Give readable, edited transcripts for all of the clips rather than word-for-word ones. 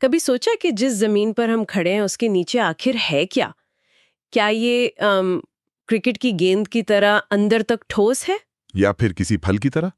कभी सोचा कि जिस जमीन पर हम खड़े हैं उसके नीचे आखिर है क्या? क्या ये क्रिकेट की गेंद की तरह अंदर तक ठोस है? या फिर किसी फल की तरह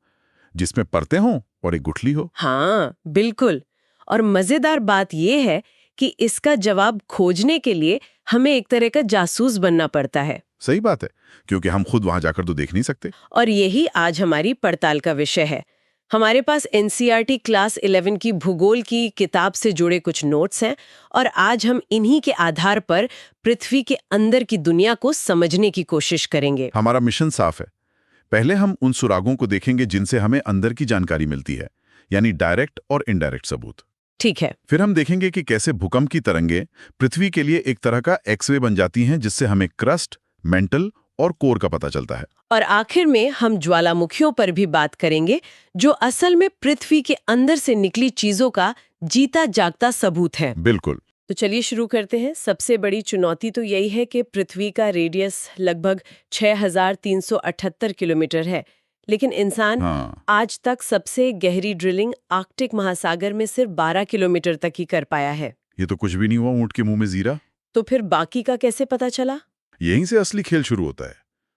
जिसमें परतें हों और एक गुठली हो। हाँ, बिल्कुल। और मजेदार बात यह है कि इसका जवाब खोजने के लिए हमें एक तरह का जासूस बनना पड़ता है। सही बात है, क्योंकि हम खुद वहां जाकर तो देख नहीं सकते। और यही आज हमारी पड़ताल का विषय है। हमारे पास एनसीईआरटी क्लास 11 की भूगोल की किताब से जुड़े कुछ नोट्स हैं और आज हम इन्हीं के आधार पर पृथ्वी के अंदर की दुनिया को समझने की कोशिश करेंगे। हमारा मिशन साफ है। पहले हम उन सुरागों को देखेंगे जिनसे हमें अंदर की जानकारी मिलती है, यानी डायरेक्ट और इनडायरेक्ट सबूत। ठीक है। फिर हम देखेंगे कि कैसे भूकंप की तरंगें पृथ्वी के लिए एक तरह का एक्सरे बन जाती हैं, जिससे हमें क्रस्ट, मेंटल और कोर का पता चलता है। और आखिर में हम ज्वालामुखियों पर भी बात करेंगे, जो असल में पृथ्वी के अंदर से निकली चीजों का जीता जागता सबूत है। बिल्कुल। तो चलिए शुरू करते हैं। सबसे बड़ी चुनौती तो यही है कि पृथ्वी का रेडियस लगभग 6378 किलोमीटर है, लेकिन इंसान हाँ, आज तक सबसे गहरी ड्रिलिंग आर्कटिक महासागर में सिर्फ 12 किलोमीटर तक ही कर पाया है। ये तो कुछ भी नहीं हुआ ऊंट के मुंह में जीरा। तो फिर बाकी का कैसे पता चला? यहीं से असली खेल शुरू होता है।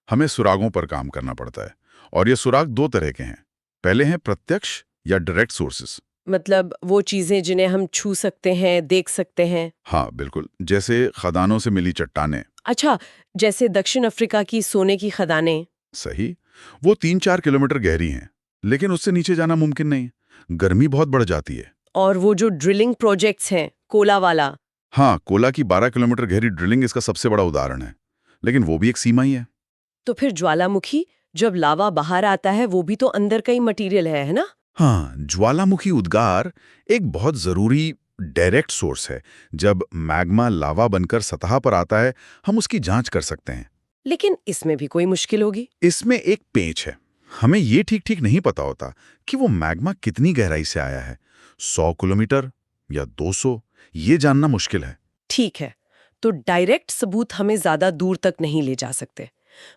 हमें सुरागों पर काम करना पड़ता है, और ये सुराग दो तरह के हैं। पहले हैं प्रत्यक्ष या डायरेक्ट सोर्सेस। मतलब वो चीजें जिन्हें हम छू सकते हैं, देख सकते हैं। हाँ बिल्कुल, जैसे खदानों से मिली चट्टानें। अच्छा, जैसे दक्षिण अफ्रीका की सोने की खदानें। सही। वो 3-4 किलोमीटर गहरी हैं, लेकिन उससे नीचे जाना मुमकिन नहीं। गर्मी बहुत बढ़ जाती है। और वो जो ड्रिलिंग प्रोजेक्ट्स हैं, कोला वाला। हाँ, कोला की 12 किलोमीटर गहरी ड्रिलिंग इसका सबसे बड़ा उदाहरण है, लेकिन वो भी एक सीमा ही है। तो फिर ज्वालामुखी, जब लावा बाहर आता है, वो भी तो अंदर का ही मटेरियल है ना? हाँ, ज्वालामुखी उद्गार एक बहुत जरूरी डायरेक्ट सोर्स है। जब मैग्मा लावा बनकर सतह पर आता है, हम उसकी जांच कर सकते हैं। लेकिन इसमें भी कोई मुश्किल होगी। इसमें एक पेंच है। हमें ये ठीक ठीक नहीं पता होता कि वो मैग्मा कितनी गहराई से आया है। 100 किलोमीटर या 200, ये जानना मुश्किल है। ठीक है, तो डायरेक्ट सबूत हमें ज्यादा दूर तक नहीं ले जा सकते।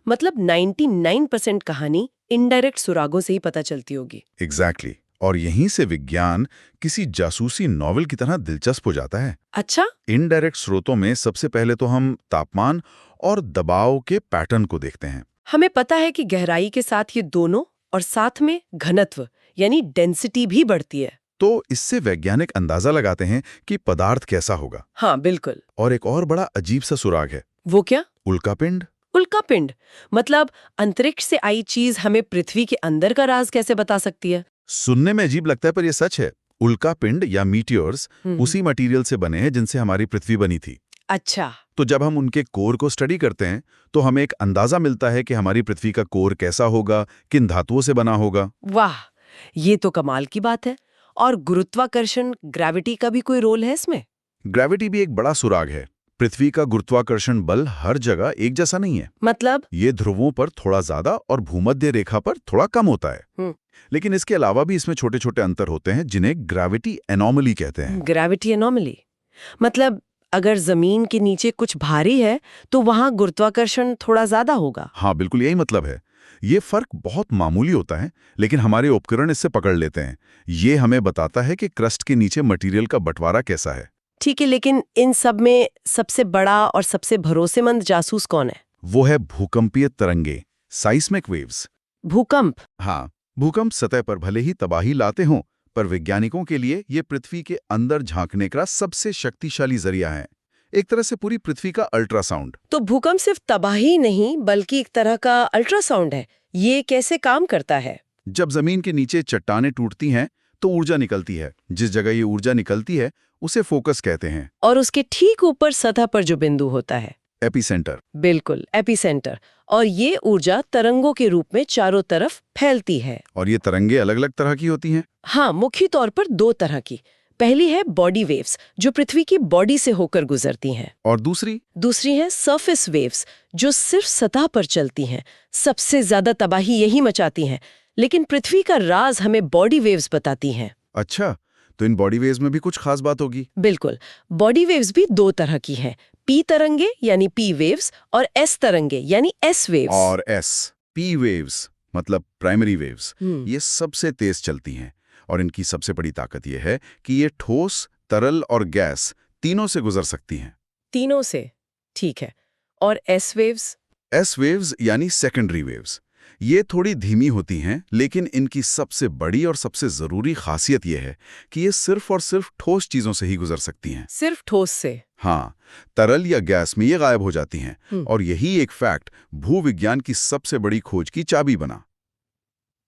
मतलब 99% कहानी इनडायरेक्ट सुरागों से ही पता चलती होगी। एग्जैक्टली। और यहीं से विज्ञान किसी जासूसी नॉवेल की तरह दिलचस्प हो जाता है। अच्छा। इनडायरेक्ट स्रोतों में सबसे पहले तो हम तापमान और दबाव के पैटर्न को देखते हैं। हमें पता है कि गहराई के साथ ये दोनों, और साथ में घनत्व यानी डेंसिटी भी बढ़ती है। तो इससे वैज्ञानिक अंदाजा लगाते हैं कि पदार्थ कैसा होगा। हाँ बिल्कुल। और एक और बड़ा अजीब सा सुराग है। वो क्या? उल्कापिंड। उल्कापिंड। मतलब अंतरिक्ष से आई चीज हमें पृथ्वी के अंदर का राज कैसे बता सकती है? सुनने में अजीब लगता है, पर यह सच है। उल्कापिंड या मीटियोर्स उसी मटेरियल से बने हैं जिनसे हमारी पृथ्वी बनी थी। अच्छा। तो जब हम उनके कोर को स्टडी करते हैं, तो हमें एक अंदाजा मिलता है कि हमारी पृथ्वी का कोर कैसा होगा, किन धातुओं से बना होगा। वाह, ये तो कमाल की बात है। और गुरुत्वाकर्षण, ग्रेविटी का भी कोई रोल है इसमें? ग्रेविटी भी एक बड़ा सुराग है। पृथ्वी का गुरुत्वाकर्षण बल हर जगह एक जैसा नहीं है। मतलब? ये ध्रुवों पर थोड़ा ज्यादा और भूमध्य रेखा पर थोड़ा कम होता है। लेकिन इसके अलावा भी इसमें छोटे छोटे अंतर होते हैं, जिन्हें ग्रेविटी एनोमली कहते हैं। ग्रेविटी एनोमली मतलब अगर जमीन के नीचे कुछ भारी है तो वहां गुरुत्वाकर्षण थोड़ा ज्यादा होगा। हाँ बिल्कुल, यही मतलब है। ये फर्क बहुत मामूली होता है, लेकिन हमारे उपकरण इससे पकड़ लेते हैं। ये हमें बताता है कि क्रस्ट के नीचे मटेरियल का बंटवारा कैसा है। ठीक है, लेकिन इन सब में सबसे बड़ा और सबसे भरोसेमंद जासूस कौन है? वो है भूकंपीय तरंगे, साइस्मिक वेव्स। भूकंप? हाँ, भूकंप सतह पर भले ही तबाही लाते हों, पर वैज्ञानिकों के लिए ये पृथ्वी के अंदर झांकने का सबसे शक्तिशाली जरिया है। एक तरह से पूरी पृथ्वी का अल्ट्रासाउंड। तो भूकंप सिर्फ तबाही नहीं बल्कि एक तरह का अल्ट्रासाउंड है। ये कैसे काम करता है? जब जमीन के नीचे चट्टानें टूटती हैं, तो ऊर्जा निकलती है। जिस जगह ये ऊर्जा निकलती है, उसे फोकस कहते हैं। और उसके ठीक ऊपर सतह पर जो बिंदु होता है, एपिसेंटर। बिल्कुल, एपिसेंटर। और ये ऊर्जा तरंगों के रूप में चारों तरफ फैलती है। और ये तरंगे अलग अलग तरह की होती हैं। हाँ, मुख्य तौर पर दो तरह की। पहली है बॉडी वेव्स, जो पृथ्वी की बॉडी से होकर गुजरती हैं। और दूसरी है सरफेस वेव्स, जो सिर्फ सतह पर चलती हैं। सबसे ज्यादा तबाही यही मचाती हैं, लेकिन पृथ्वी का राज हमें बॉडी वेव्स बताती हैं। अच्छा, तो इन बॉडी वेव्स में भी कुछ खास बात होगी। बिल्कुल। बॉडी वेव्स भी दो तरह की हैं, पी तरंगे यानी पी वेव्स और एस तरंगे यानी एस वेव्स। और पी वेव्स मतलब प्राइमरी वेव्स, ये सबसे तेज चलती हैं। और इनकी सबसे बड़ी ताकत यह है कि ये ठोस, तरल और गैस तीनों से गुजर सकती हैं। तीनों से, ठीक है। और एस वेव्स? एस वेव्स यानी सेकेंडरी वेव्स, ये थोड़ी धीमी होती हैं, लेकिन इनकी सबसे बड़ी और सबसे ज़रूरी खासियत ये है कि ये सिर्फ और सिर्फ ठोस चीज़ों से ही गुजर सकती हैं। सिर्फ ठोस से? हाँ, तरल या गैस में ये गायब हो जाती हैं और यही एक फैक्ट भूविज्ञान की सबसे बड़ी खोज की चाबी बना।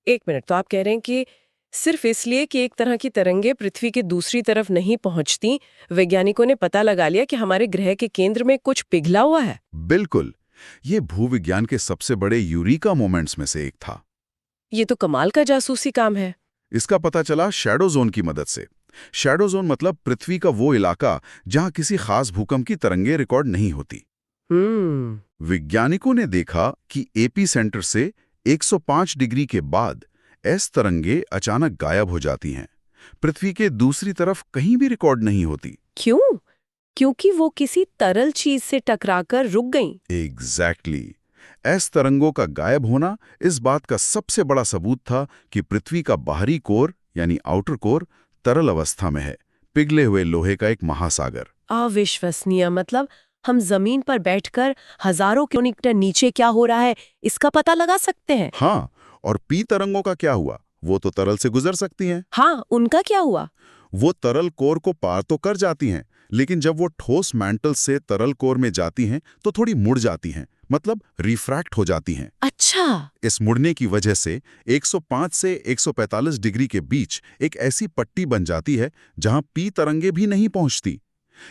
एक मिनट, तो आप कह रहे हैं कि सिर्फ इसलिए कि एक तरह की तरंगें पृथ्वी की दूसरी तरफ नहीं पहुंचती, वैज्ञानिकों ने पता लगा लिया कि हमारे ग्रह के केंद्र में कुछ पिघला हुआ है? बिल्कुल, ये भूविज्ञान के सबसे बड़े यूरीका मोमेंट्स में से एक था। ये तो कमाल का जासूसी काम है। इसका पता चला शैडो जोन की मदद से। शैडो जोन मतलब पृथ्वी का वो इलाका जहां किसी खास भूकंप की तरंगें रिकॉर्ड नहीं होती। वैज्ञानिकों ने देखा कि एपी सेंटर से 105 डिग्री के बाद एस तरंगे अचानक गायब हो जाती हैं। पृथ्वी के दूसरी तरफ कहीं भी रिकॉर्ड नहीं होती। क्यों? क्योंकि वो किसी तरल चीज से टकराकर रुक गईं। एग्जैक्टली। एस तरंगों का गायब होना इस बात का सबसे बड़ा सबूत था कि पृथ्वी का बाहरी कोर यानी आउटर कोर तरल अवस्था में है, पिघले हुए लोहे का एक महासागर। अविश्वसनीय। मतलब हम जमीन पर बैठकर हजारों किलोमीटर नीचे क्या हो रहा है इसका पता लगा सकते हैं। हाँ, और पी तरंगों का क्या हुआ? वो तो तरल से गुजर सकती हैं। हाँ, उनका क्या हुआ? वो तरल कोर को पार तो कर जाती हैं, लेकिन जब वो ठोस मैंटल से तरल कोर में जाती हैं तो थोड़ी मुड़ जाती हैं, मतलब रिफ्रैक्ट हो जाती हैं। अच्छा। इस मुड़ने की वजह से 105 से 145 डिग्री के बीच एक ऐसी पट्टी बन जाती है जहां पी तरंगे भी नहीं पहुंचती।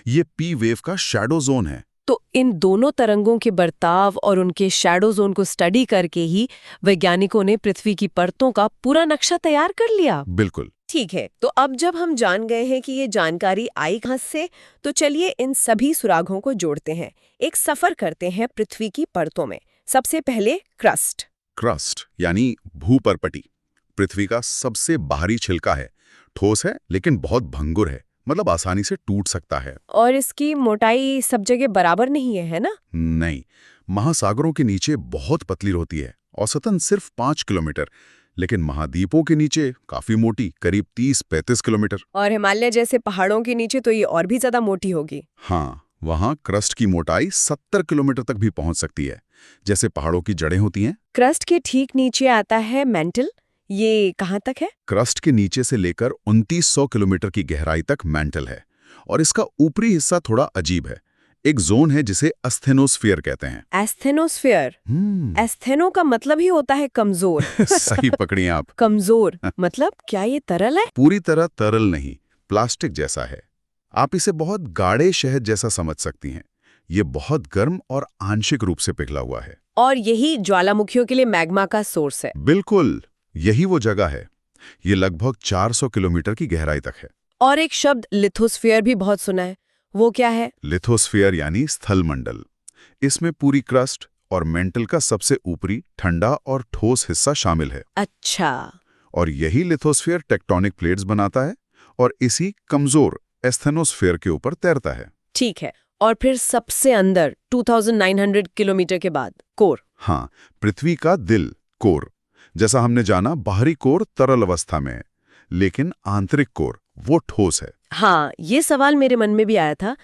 ये पी वेव का शैडो जोन है। तो इन दोनों तरंगों के बर्ताव और उनके शैडो जोन को स्टडी करके ही वैज्ञानिकों ने पृथ्वी की परतों का पूरा नक्शा तैयार कर लिया। बिल्कुल। ठीक है, तो अब जब हम जान गए हैं कि ये जानकारी आई कहां से, तो चलिए इन सभी सुरागों को जोड़ते हैं। एक सफर करते हैं पृथ्वी की परतों में। सबसे पहले क्रस्ट। क्रस्ट यानी भूपरपटी पृथ्वी का सबसे बाहरी छिलका है। ठोस है लेकिन बहुत भंगुर है, मतलब आसानी से टूट सकता है। और इसकी मोटाई सब जगह बराबर नहीं है ना? नहीं, महासागरों के नीचे बहुत पतली होती है, औसतन सिर्फ 5 किलोमीटर, लेकिन महाद्वीपों के नीचे काफी मोटी, करीब 30-35 किलोमीटर। और हिमालय जैसे पहाड़ों के नीचे तो ये और भी ज्यादा मोटी होगी। हाँ, वहाँ क्रस्ट की मोटाई 70 किलोमीटर तक भी पहुंच सकती है, जैसे पहाड़ों की जड़ें होती हैं। क्रस्ट के ठीक नीचे आता है मैंटल। ये कहाँ तक है? क्रस्ट के नीचे से लेकर 2900 किलोमीटर की गहराई तक मैंटल है, और इसका ऊपरी हिस्सा थोड़ा अजीब है। एक जोन है जिसे एस्थेनोस्फीयर कहते हैं। एस्थेनोस्फीयर? एस्थेनो का मतलब ही होता है कमजोर। सही पकड़ी आप। कमजोर मतलब क्या ये तरल है? पूरी तरह तरल नहीं, प्लास्टिक जैसा है। आप इसे बहुत गाढ़े शहद जैसा समझ सकती हैं। ये बहुत गर्म और आंशिक रूप से पिघला हुआ है। और यही ज्वालामुखियों के लिए मैग्मा का सोर्स है। बिल्कुल, यही वो जगह है। ये लगभग 400 किलोमीटर की गहराई तक है। और एक शब्द लिथोस्फीयर भी बहुत सुना है, वो क्या है? लिथोस्फीयर यानी स्थल मंडल। इसमें पूरी क्रस्ट और मेंटल का सबसे ऊपरी ठंडा और ठोस हिस्सा शामिल है। अच्छा। और यही लिथोस्फीयर टेक्टोनिक प्लेट्स बनाता है और इसी कमजोर एस्थेनोस्फीयर के ऊपर तैरता है। ठीक है, और फिर सबसे अंदर 2900 किलोमीटर के बाद कोर। हाँ, पृथ्वी का दिल, कोर। जैसा हमने जाना, बाहरी कोर तरल अवस्था में है, लेकिन आंतरिक कोर वो ठोस है। हाँ, ये सवाल मेरे मन में भी आया था।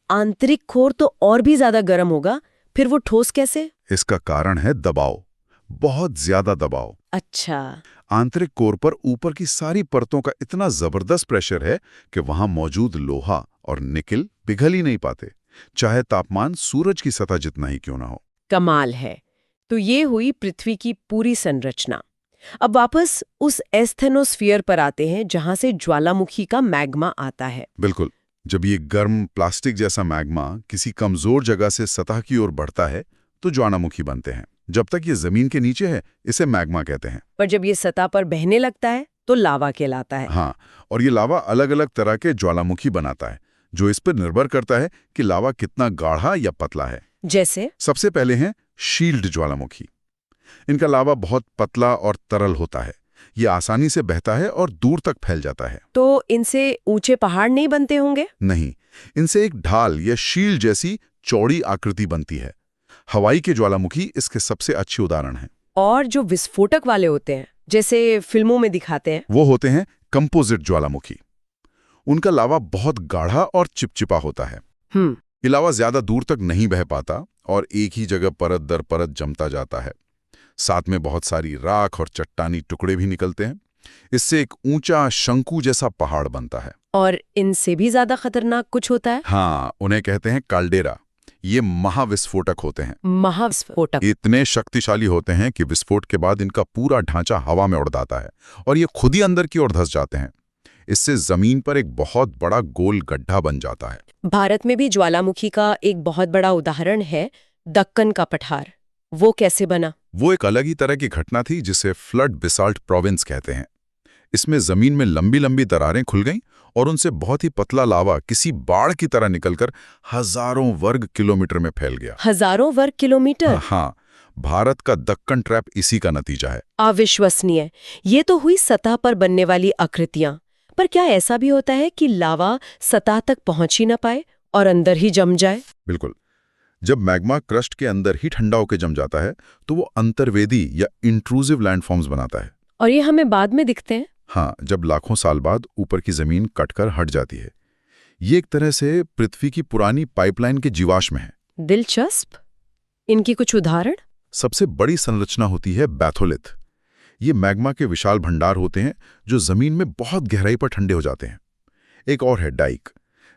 आंतरिक कोर तो और भी ज्यादा गर्म होगा, फिर वो ठोस कैसे? इसका कारण है दबाव, बहुत ज्यादा दबाव। अच्छा। आंतरिक कोर पर ऊपर की सारी परतों का इतना जबरदस्त प्रेशर है कि वहां मौजूद लोहा और निकेल पिघल ही नहीं पाते, चाहे तापमान सूरज की सतह जितना ही क्यों ना हो। कमाल है। तो ये हुई पृथ्वी की पूरी संरचना। अब वापस उस एस्थेनोस्फीयर पर आते हैं जहां से ज्वालामुखी का मैग्मा आता है। बिल्कुल, जब ये गर्म प्लास्टिक जैसा मैग्मा किसी कमजोर जगह से सतह की ओर बढ़ता है तो ज्वालामुखी बनते हैं। जब तक ये जमीन के नीचे है, इसे मैग्मा कहते हैं। पर जब ये सतह पर बहने लगता है तो लावा कहलाता है। हाँ, और ये लावा अलग अलग तरह के ज्वालामुखी बनाता है, जो इस पर निर्भर करता है कि लावा कितना गाढ़ा या पतला है। जैसे सबसे पहले हैं शील्ड ज्वालामुखी। इनका लावा बहुत पतला और तरल होता है। ये आसानी से बहता है और दूर तक फैल जाता है। तो इनसे ऊंचे पहाड़ नहीं बनते होंगे? नहीं, इनसे एक ढाल या शील्ड जैसी चौड़ी आकृति बनती है। हवाई के ज्वालामुखी इसके सबसे अच्छे उदाहरण हैं। और जो विस्फोटक वाले होते हैं, जैसे फिल्मों में दिखाते हैं, वो होते हैं कंपोजिट ज्वालामुखी। उनका लावा बहुत गाढ़ा और चिपचिपा होता है। ये लावा ज्यादा दूर तक नहीं बह पाता और एक ही जगह परत दर परत जमता जाता है। साथ में बहुत सारी राख और चट्टानी टुकड़े भी निकलते हैं। इससे एक ऊंचा शंकु जैसा पहाड़ बनता है। और इनसे भी ज्यादा खतरनाक कुछ होता है? हाँ, उन्हें कहते हैं काल्डेरा। ये महाविस्फोटक होते हैं। महाविस्फोटक इतने शक्तिशाली होते हैं कि विस्फोट के बाद इनका पूरा ढांचा हवा में उड़ जाता है और ये खुद ही अंदर की ओर धंस जाते हैं। इससे जमीन पर एक बहुत बड़ा गोल गड्ढा बन जाता है। भारत में भी ज्वालामुखी का एक बहुत बड़ा उदाहरण है, दक्कन का पठार। वो कैसे बना? वो एक अलग ही तरह की घटना थी जिसे फ्लड बेसाल्ट प्रोविंस कहते हैं। इसमें जमीन में लंबी लंबी दरारें खुल गईं और उनसे बहुत ही पतला लावा किसी बाढ़ की तरह निकलकर हजारों वर्ग किलोमीटर में फैल गया। हजारों वर्ग किलोमीटर? हाँ, भारत का दक्कन ट्रैप इसी का नतीजा है। अविश्वसनीय। ये तो हुई सतह पर बनने वाली आकृतियां, पर क्या ऐसा भी होता है कि लावा सतह तक पहुंच ही न पाए और अंदर ही जम जाए? बिल्कुल। जब मैग्मा क्रस्ट के अंदर ही ठंडा होकर जम जाता है तो वो अंतर्वेदी या इंट्रूसिव लैंडफॉर्म्स बनाता है। और ये हमें बाद में दिखते हैं? हाँ, जब लाखों साल बाद ऊपर की जमीन कटकर हट जाती है। ये एक तरह से पृथ्वी की पुरानी पाइपलाइन के जीवाश्म है। दिलचस्प। इनकी कुछ उदाहरण? सबसे बड़ी संरचना होती है बैथोलिथ। ये मैग्मा के विशाल भंडार होते हैं जो जमीन में बहुत गहराई पर ठंडे हो जाते हैं। एक और है डाइक।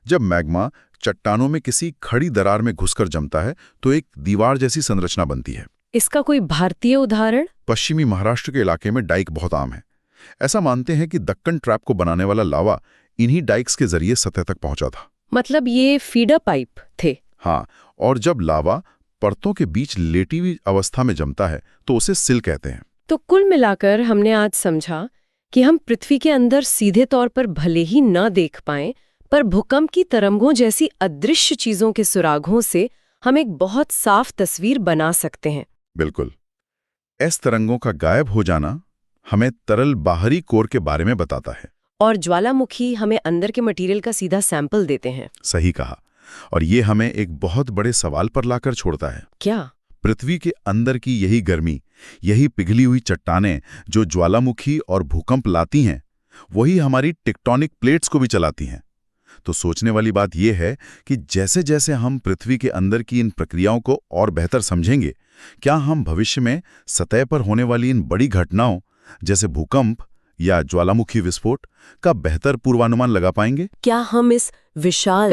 जब मैग्मा चट्टानों में किसी खड़ी दरार में घुसकर जमता है तो एक दीवार जैसी संरचना बनती है। इसका कोई भारतीय उदाहरण? पश्चिमी महाराष्ट्र के इलाके में डाइक बहुत आम है। ऐसा मानते हैं कि दक्कन ट्रैप को बनाने वाला लावा इन्हीं डाइक्स के जरिए सतह तक पहुंचा था। मतलब ये फीडर पाइप थे? हाँ, और जब लावा परतों के बीच लेटी हुई अवस्था में जमता है तो उसे सिल कहते हैं। तो कुल मिलाकर हमने आज समझा कि हम पृथ्वी के अंदर सीधे तौर पर भले ही न देख पाएं, पर भूकंप की तरंगों जैसी अदृश्य चीजों के सुरागों से हम एक बहुत साफ तस्वीर बना सकते हैं। बिल्कुल। इस तरंगों का गायब हो जाना हमें तरल बाहरी कोर के बारे में बताता है। और ज्वालामुखी हमें अंदर के मटेरियल का सीधा सैंपल देते हैं। सही कहा। और ये हमें एक बहुत बड़े सवाल पर लाकर छोड़ता है। क्या? पृथ्वी के अंदर की यही गर्मी, यही पिघली हुई चट्टानें जो ज्वालामुखी और भूकंप लाती हैं, वही हमारी टेक्टोनिक प्लेट्स को भी चलाती हैं। तो सोचने वाली बात यह है कि जैसे जैसे हम पृथ्वी के अंदर की इन प्रक्रियाओं को और बेहतर समझेंगे, क्या हम भविष्य में सतह पर होने वाली इन बड़ी घटनाओं जैसे भूकंप या ज्वालामुखी विस्फोट का बेहतर पूर्वानुमान लगा पाएंगे? क्या हम इस विशाल